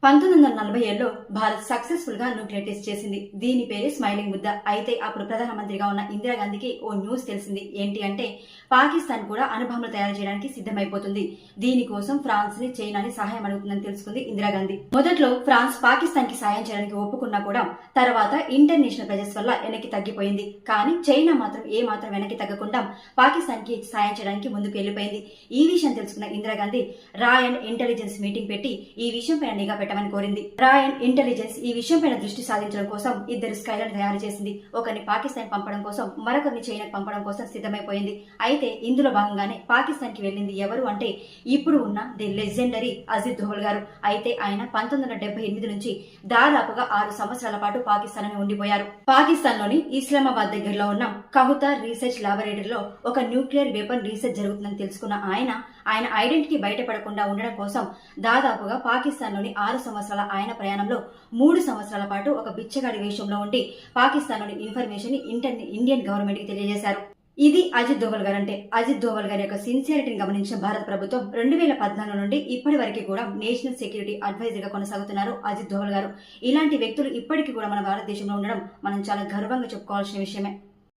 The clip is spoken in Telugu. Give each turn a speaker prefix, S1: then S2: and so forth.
S1: 1947లో భారత్ సక్సెస్ఫుల్ గా న్యూక్లియర్ టెస్ట్ చేసింది. దీని పేరు స్మైలింగ్ బుద్ధ. అయితే అప్పుడు ప్రధానమంత్రిగా ఉన్న ఇందిరాగాంధీకి ఓ న్యూస్ తెలిసింది. ఏంటి అంటే పాకిస్తాన్ కూడా అణుబాంబులు తయారు చేయడానికి సిద్ధమైపోతుంది. దీనికోసం ఫ్రాన్స్ ని చైనాని సహాయం అడుగుతుందని తెలుసుకుంది ఇందిరాగాంధీ. మొదట్లో ఫ్రాన్స్ పాకిస్తాన్ కి సాయం చేయడానికి ఒప్పుకున్నా కూడా తర్వాత ఇంటర్నేషనల్ ప్రెజర్స్ వల్ల వెనక్కి తగ్గిపోయింది. కానీ చైనా మాత్రం ఏ మాత్రం వెనక్కి తగ్గకుండా పాకిస్తాన్ కి సాయం చేయడానికి ముందుకు వెళ్లిపోయింది. ఈ విషయం తెలుసుకున్న ఇందిరాగాంధీ రా అండ్ ఇంటెలిజెన్స్ మీటింగ్ పెట్టి ఈ విషయంపై నిఘా పెట్టమని కోరింది. రా అండ్ ఇంటెలిజెన్స్ ఈ విషయంపై దృష్టి సాధించడం కోసం 2 స్కైలను తయారు చేసింది. ఒకరిని పాకిస్తాన్ పంపడం కోసం, మరొకరిని చైనాకు పంపడం కోసం సిద్ధమైపోయింది. అయితే ఇందులో భాగంగానే పాకిస్తాన్ కి వెళ్లింది ఎవరు అంటే ఇప్పుడు ఉన్న ది లెజెండరీ అజిత్ దోవల్ గారు. అయితే ఆయన 1978 నుంచి దాదాపుగా 6 సంవత్సరాల పాటు పాకిస్తాన్ అని ఉండిపోయారు. పాకిస్తాన్ లోని ఇస్లామాబాద్ దగ్గరలో ఉన్న కహుతా రీసెర్చ్ ల్యాబొరేటరీలో ఒక న్యూక్లియర్ వెపన్ రీసెర్చ్ జరుగుతుందని తెలుసుకున్న ఆయన ఐడెంటిటీ బయటపడకుండా ఉండడం కోసం దాదాపుగా పాకిస్తాన్ లోని 6 సంవత్సరాల ఆయన ప్రయాణంలో 3 సంవత్సరాల పాటు ఒక బిచ్చగాడి వేషంలో ఉండి పాకిస్తాన్ లోని ఇన్ఫర్మేషన్ ని ఇండియన్ గవర్నమెంట్ కి తెలియజేశారు. ఇది అజిత్ దోవల్ గారు అంటే. అజిత్ దోవల్ గారి యొక్క సిన్సియారిటీని గమనించిన భారత ప్రభుత్వం 2014 నుండి ఇప్పటి వరకు కూడా నేషనల్ సెక్యూరిటీ అడ్వైజర్ గా కొనసాగుతున్నారు అజిత్ దోవల్ గారు. ఇలాంటి వ్యక్తులు ఇప్పటికీ కూడా మన భారతదేశంలో ఉండడం మనం చాలా గర్వంగా చెప్పుకోవాల్సిన విషయమే.